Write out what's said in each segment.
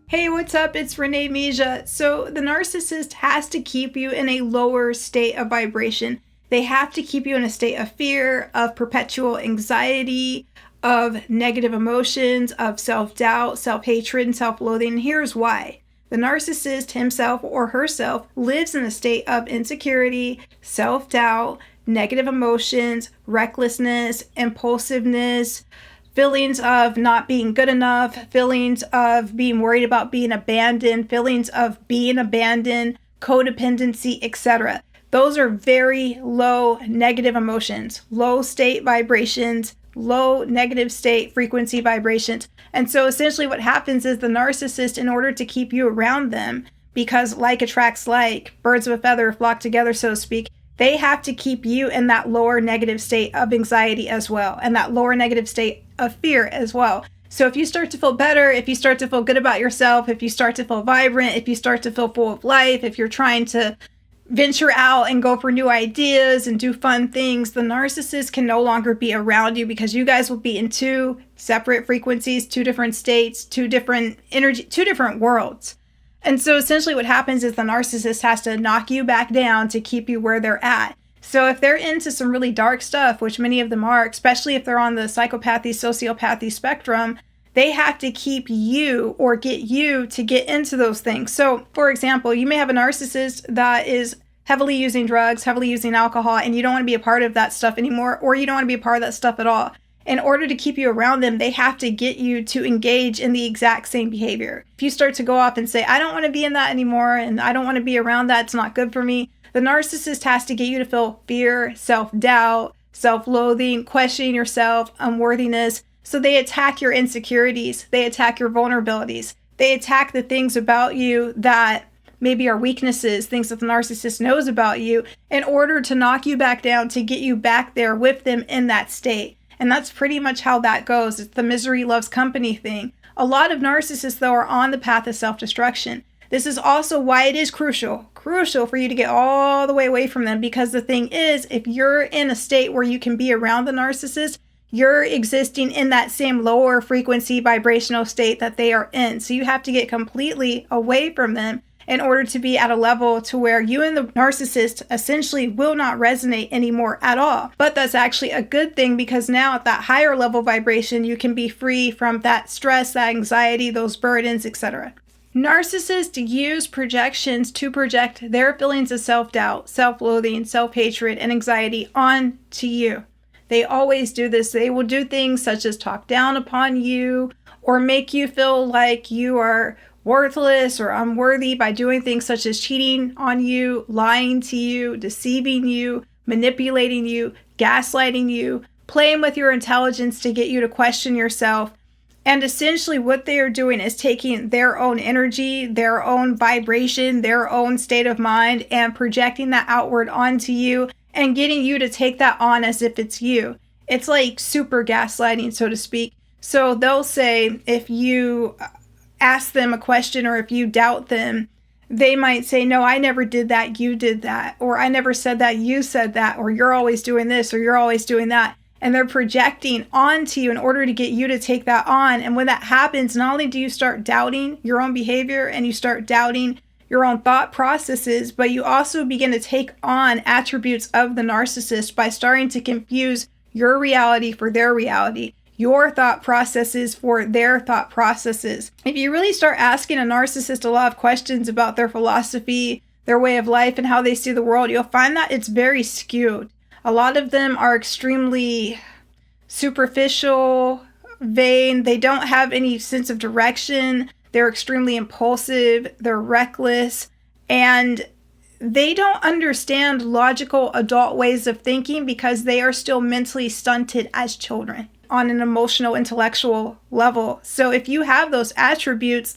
Hey, what's up? It's Renee Mija. So, the narcissist has to keep you in a lower state of vibration. They have to keep you in a state of fear, of perpetual anxiety, of negative emotions, of self doubt, self hatred, and self loathing. And here's why. The narcissist himself or herself lives in a state of insecurity, self doubt, negative emotions, recklessness, impulsiveness, feelings of not being good enough, feelings of being worried about being abandoned, feelings of being abandoned, codependency, etc. Those are very low negative emotions, low state vibrations, low negative state frequency vibrations. And so essentially what happens is the narcissist, in order to keep you around them, because like attracts like, birds of a feather flock together, so to speak, they have to keep you in that lower negative state of anxiety as well, and that lower negative state of fear as well. So if you start to feel better, if you start to feel good about yourself, if you start to feel vibrant, if you start to feel full of life, if you're trying to venture out and go for new ideas and do fun things, the narcissist can no longer be around you because you guys will be in two separate frequencies, two different states, two different energy, two different worlds. And so essentially what happens is the narcissist has to knock you back down to keep you where they're at. So if they're into some really dark stuff, which many of them are, especially if they're on the psychopathy, sociopathy spectrum, they have to keep you or get you to get into those things. So for example, you may have a narcissist that is heavily using drugs, heavily using alcohol, and you don't want to be a part of that stuff anymore, or you don't want to be a part of that stuff at all. In order to keep you around them, they have to get you to engage in the exact same behavior. If you start to go off and say, I don't want to be in that anymore, and I don't want to be around that, it's not good for me, the narcissist has to get you to feel fear, self-doubt, self-loathing, questioning yourself, unworthiness. So they attack your insecurities, they attack your vulnerabilities, they attack the things about you that maybe are weaknesses, things that the narcissist knows about you, in order to knock you back down, to get you back there with them in that state. And that's pretty much how that goes. It's the misery loves company thing. A lot of narcissists, though, are on the path of self-destruction. This is also why it is crucial for you to get all the way away from them. Because the thing is, if you're in a state where you can be around the narcissist, you're existing in that same lower frequency vibrational state that they are in. So you have to get completely away from them in order to be at a level to where you and the narcissist essentially will not resonate anymore at all. But that's actually a good thing, because now at that higher level vibration, you can be free from that stress, that anxiety, those burdens, etc. Narcissists use projections to project their feelings of self-doubt, self-loathing, self-hatred, and anxiety onto you. They always do this. They will do things such as talk down upon you or make you feel like you are worthless or unworthy by doing things such as cheating on you, lying to you, deceiving you, manipulating you, gaslighting you, playing with your intelligence to get you to question yourself. And essentially what they are doing is taking their own energy, their own vibration, their own state of mind, and projecting that outward onto you and getting you to take that on as if it's you. It's like super gaslighting, so to speak. So they'll say, if you ask them a question or if you doubt them, they might say, no, I never did that, you did that, or I never said that, you said that, or you're always doing this, or you're always doing that. And they're projecting onto you in order to get you to take that on. And when that happens, not only do you start doubting your own behavior and you start doubting your own thought processes, but you also begin to take on attributes of the narcissist by starting to confuse your reality for their reality, your thought processes for their thought processes. If you really start asking a narcissist a lot of questions about their philosophy, their way of life, and how they see the world, you'll find that it's very skewed. A lot of them are extremely superficial, vain. They don't have any sense of direction. They're extremely impulsive. They're reckless. And they don't understand logical adult ways of thinking because they are still mentally stunted as children on an emotional, intellectual level. So if you have those attributes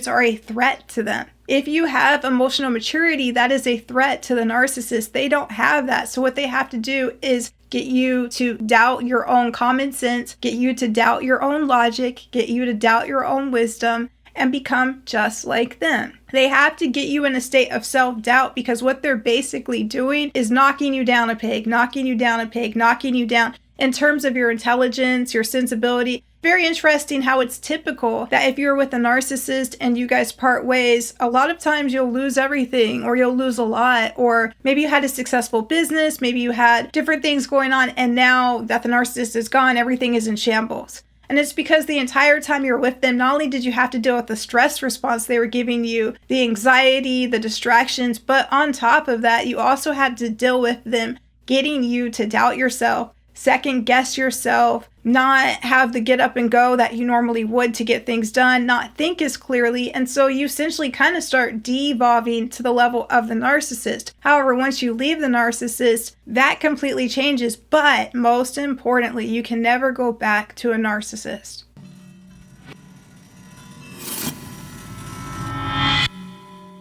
are a threat to them. If you have emotional maturity, that is a threat to the narcissist. They don't have that. So what they have to do is get you to doubt your own common sense, get you to doubt your own logic, get you to doubt your own wisdom, and become just like them. They have to get you in a state of self-doubt, because what they're basically doing is knocking you down a peg, knocking you down a peg, knocking you down in terms of your intelligence, your sensibility. very interesting how it's typical that if you're with a narcissist and you guys part ways, a lot of times you'll lose everything, or you'll lose a lot, or maybe you had a successful business, maybe you had different things going on, and now that the narcissist is gone, everything is in shambles. And it's because the entire time you were with them, not only did you have to deal with the stress response they were giving you, the anxiety, the distractions, but on top of that, you also had to deal with them getting you to doubt yourself, second guess yourself, not have the get up and go that you normally would to get things done, not think as clearly. And so you essentially kind of start devolving to the level of the narcissist. However, once you leave the narcissist, that completely changes. But most importantly, you can never go back to a narcissist.